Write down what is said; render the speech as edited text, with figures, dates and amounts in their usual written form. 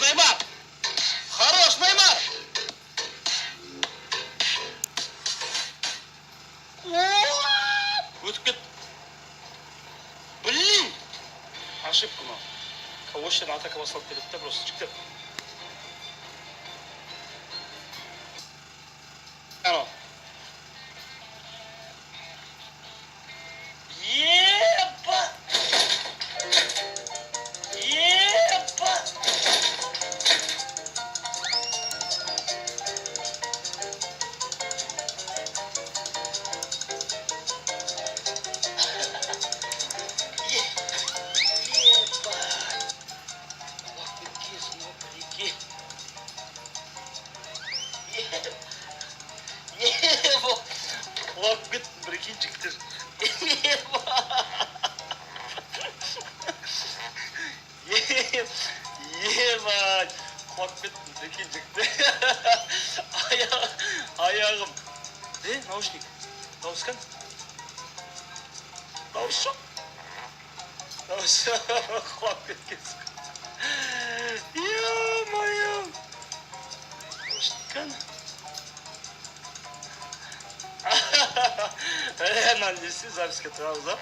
Неймар! Хорош, Неймар! Өтіп кет. Блин! Ошибка мынау. Осы жерден атака басталып кетеді да, просто жіктеп. Анау. Епа! Епа! Құлап кеттім, бірекейін жігіттер. Ебай! Құлап кеттім, бірекейін жігіттер. Аяғым. Наушник. Дауыс кән? Дауыс жоқ? Дауыс құлап кеткенсің. Ем-айым. Наушник кән? Мынаны несі записке тұрамыз да.